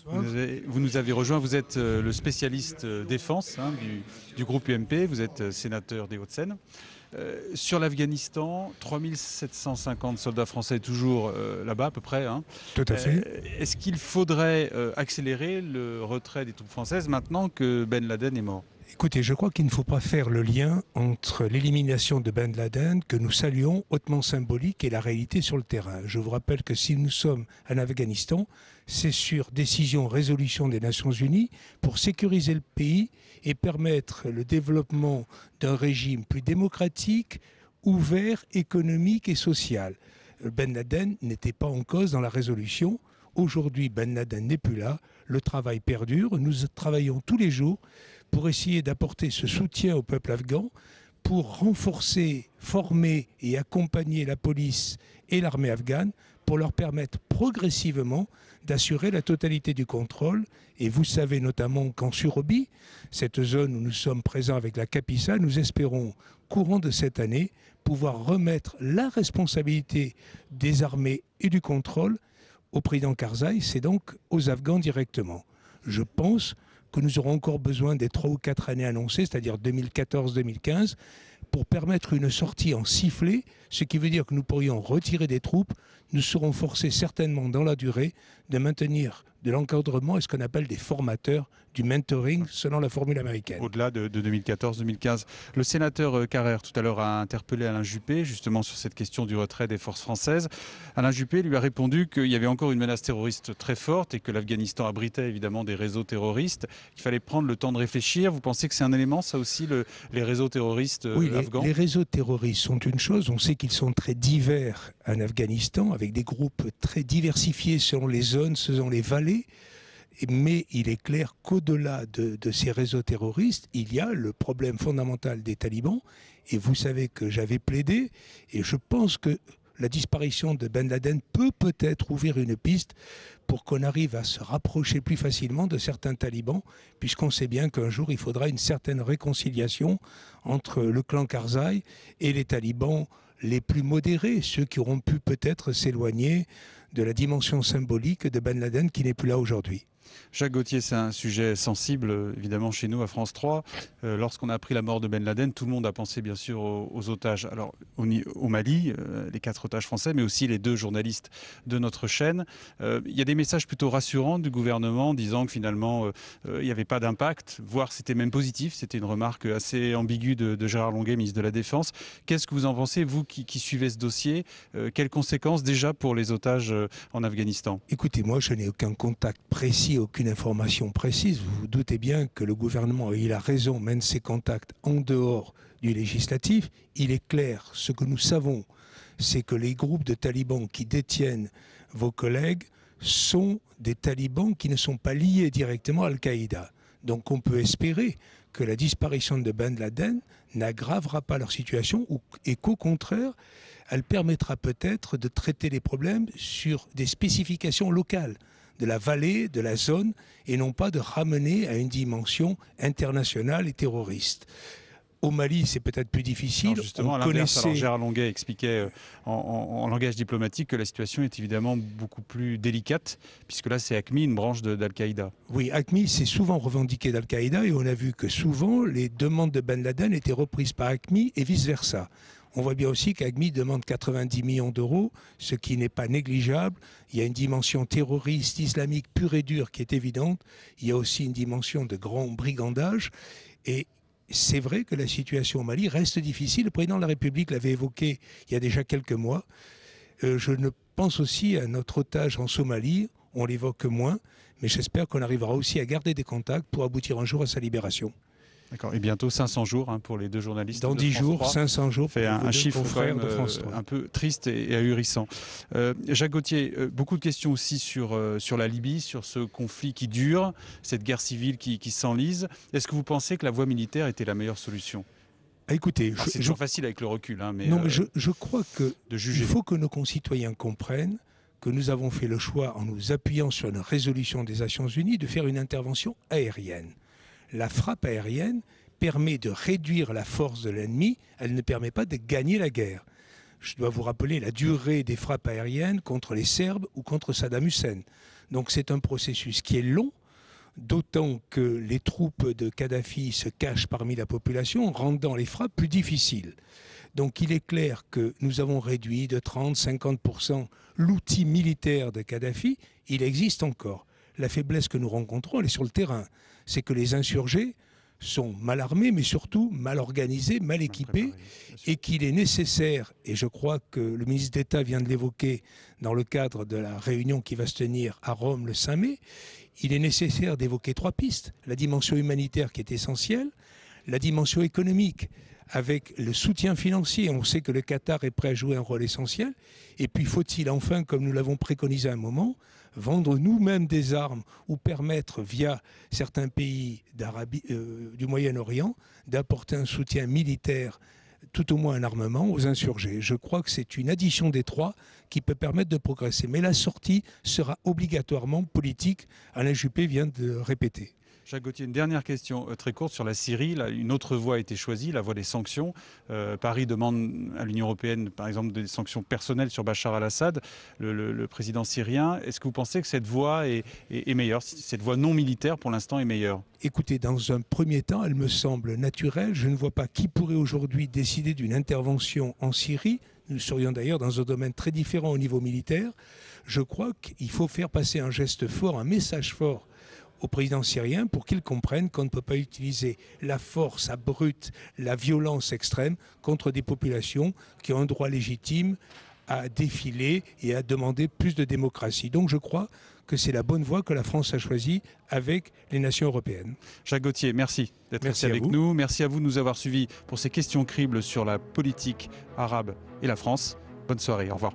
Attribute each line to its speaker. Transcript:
Speaker 1: Vous nous avez rejoint, vous êtes le spécialiste défense du groupe UMP, vous êtes sénateur des Hauts-de-Seine. Sur l'Afghanistan, 3750 soldats français toujours là-bas à peu près. Hein.
Speaker 2: Tout à fait.
Speaker 1: Est-ce qu'il faudrait accélérer le retrait des troupes françaises maintenant que Ben Laden est mort?
Speaker 2: Écoutez, je crois qu'il ne faut pas faire le lien entre l'élimination de Ben Laden, que nous saluons, hautement symbolique, et la réalité sur le terrain. Je vous rappelle que si nous sommes en Afghanistan, c'est sur décision, résolution des Nations Unies pour sécuriser le pays et permettre le développement d'un régime plus démocratique, ouvert, économique et social. Ben Laden n'était pas en cause dans la résolution. Aujourd'hui, Ben Laden n'est plus là. Le travail perdure. Nous travaillons tous les jours pour essayer d'apporter ce soutien au peuple afghan, pour renforcer, former et accompagner la police et l'armée afghane, pour leur permettre progressivement d'assurer la totalité du contrôle. Et vous savez notamment qu'en Surobie, cette zone où nous sommes présents avec la Capissa, nous espérons, courant de cette année, pouvoir remettre la responsabilité des armées et du contrôle au président Karzai, c'est donc aux Afghans directement. Je pense que nous aurons encore besoin des 3 ou 4 années annoncées, c'est-à-dire 2014-2015, pour permettre une sortie en sifflet, ce qui veut dire que nous pourrions retirer des troupes. Nous serons forcés certainement dans la durée de maintenir de l'encadrement et ce qu'on appelle des formateurs, du mentoring selon la formule américaine.
Speaker 1: Au-delà de 2014-2015. Le sénateur Carrère tout à l'heure a interpellé Alain Juppé justement sur cette question du retrait des forces françaises. Alain Juppé lui a répondu qu'il y avait encore une menace terroriste très forte et que l'Afghanistan abritait évidemment des réseaux terroristes, qu'il fallait prendre le temps de réfléchir. Vous pensez que c'est un élément, ça aussi, les réseaux terroristes afghans?
Speaker 2: Les réseaux terroristes sont une chose. On sait qu'ils sont très divers en Afghanistan, avec des groupes très diversifiés selon les zones, selon les vallées. Mais il est clair qu'au-delà de ces réseaux terroristes, il y a le problème fondamental des talibans. Et vous savez que j'avais plaidé, et je pense que la disparition de Ben Laden peut-être ouvrir une piste pour qu'on arrive à se rapprocher plus facilement de certains talibans, puisqu'on sait bien qu'un jour, il faudra une certaine réconciliation entre le clan Karzai et les talibans les plus modérés, ceux qui auront pu peut-être s'éloigner de la dimension symbolique de Ben Laden qui n'est plus là aujourd'hui.
Speaker 1: Jacques Gauthier, c'est un sujet sensible, évidemment, chez nous à France 3. Lorsqu'on a appris la mort de Ben Laden, tout le monde a pensé, bien sûr, aux otages. Alors, au Mali, les 4 otages français, mais aussi les 2 journalistes de notre chaîne. Il y a des messages plutôt rassurants du gouvernement, disant que finalement, il n'y avait pas d'impact, voire c'était même positif. C'était une remarque assez ambiguë de Gérard Longuet, ministre de la Défense. Qu'est-ce que vous en pensez, vous qui suivez ce dossier? Quelles conséquences déjà pour les otages en Afghanistan?
Speaker 2: Écoutez, moi, je n'ai aucun contact précis, aucune information précise. Vous vous doutez bien que le gouvernement, il a raison, mène ses contacts en dehors du législatif. Il est clair, ce que nous savons, c'est que les groupes de talibans qui détiennent vos collègues sont des talibans qui ne sont pas liés directement à Al-Qaïda. Donc on peut espérer que la disparition de Ben Laden n'aggravera pas leur situation et qu'au contraire, elle permettra peut-être de traiter les problèmes sur des spécifications locales de la vallée, de la zone, et non pas de ramener à une dimension internationale et terroriste. Au Mali, c'est peut-être plus difficile.
Speaker 1: Alors justement, à l'inverse, Gérard Longuet expliquait en langage diplomatique que la situation est évidemment beaucoup plus délicate, puisque là, c'est AQMI, une branche d'Al-Qaïda.
Speaker 2: Oui, AQMI, c'est souvent revendiqué d'Al-Qaïda, et on a vu que souvent, les demandes de Ben Laden étaient reprises par AQMI et vice-versa. On voit bien aussi qu'AQMI demande 90 millions d'euros, ce qui n'est pas négligeable. Il y a une dimension terroriste, islamique pure et dure qui est évidente. Il y a aussi une dimension de grand brigandage. Et c'est vrai que la situation au Mali reste difficile. Le président de la République l'avait évoqué il y a déjà quelques mois. Je ne pense aussi à notre otage en Somalie. On l'évoque moins, mais j'espère qu'on arrivera aussi à garder des contacts pour aboutir un jour à sa libération.
Speaker 1: D'accord. Et bientôt 500 jours pour les 2 journalistes.
Speaker 2: Dans 10 jours,
Speaker 1: 3.
Speaker 2: 500 jours.
Speaker 1: Fait un chiffre quand même,
Speaker 2: de France 3.
Speaker 1: un peu triste et ahurissant. Jacques Gauthier, beaucoup de questions aussi sur la Libye, sur ce conflit qui dure, cette guerre civile qui s'enlise. Est-ce que vous pensez que la voie militaire était la meilleure solution?
Speaker 2: Écoutez,
Speaker 1: c'est toujours facile avec le recul. Mais
Speaker 2: je crois qu'il faut que nos concitoyens comprennent que nous avons fait le choix, en nous appuyant sur une résolution des Nations Unies, de faire une intervention aérienne. La frappe aérienne permet de réduire la force de l'ennemi, elle ne permet pas de gagner la guerre. Je dois vous rappeler la durée des frappes aériennes contre les Serbes ou contre Saddam Hussein. Donc c'est un processus qui est long, d'autant que les troupes de Kadhafi se cachent parmi la population, rendant les frappes plus difficiles. Donc il est clair que nous avons réduit de 30-50% l'outil militaire de Kadhafi. Il existe encore. La faiblesse que nous rencontrons, elle est sur le terrain. C'est que les insurgés sont mal armés, mais surtout mal organisés, mal équipés, et qu'il est nécessaire, et je crois que le ministre d'État vient de l'évoquer dans le cadre de la réunion qui va se tenir à Rome le 5 mai, il est nécessaire d'évoquer 3 pistes. La dimension humanitaire qui est essentielle, la dimension économique, avec le soutien financier, on sait que le Qatar est prêt à jouer un rôle essentiel, et puis faut-il enfin, comme nous l'avons préconisé à un moment, vendre nous-mêmes des armes ou permettre, via certains pays du Moyen-Orient, d'apporter un soutien militaire, tout au moins un armement, aux insurgés. Je crois que c'est une addition des 3 qui peut permettre de progresser. Mais la sortie sera obligatoirement politique. Alain Juppé vient de répéter.
Speaker 1: Jacques Gauthier, une dernière question très courte sur la Syrie. Là, une autre voie a été choisie, la voie des sanctions. Paris demande à l'Union européenne, par exemple, des sanctions personnelles sur Bachar al-Assad, le président syrien. Est-ce que vous pensez que cette voie est meilleure, cette voie non militaire pour l'instant est meilleure?
Speaker 2: Écoutez, dans un premier temps, elle me semble naturelle. Je ne vois pas qui pourrait aujourd'hui décider d'une intervention en Syrie. Nous serions d'ailleurs dans un domaine très différent au niveau militaire. Je crois qu'il faut faire passer un geste fort, un message fort au président syrien pour qu'il comprenne qu'on ne peut pas utiliser la force abrupte, la violence extrême contre des populations qui ont un droit légitime à défiler et à demander plus de démocratie. Donc je crois que c'est la bonne voie que la France a choisie avec les nations européennes.
Speaker 1: Jacques Gauthier, merci d'être resté avec nous. Merci à vous de nous avoir suivis pour ces questions cribles sur la politique arabe et la France. Bonne soirée, au revoir.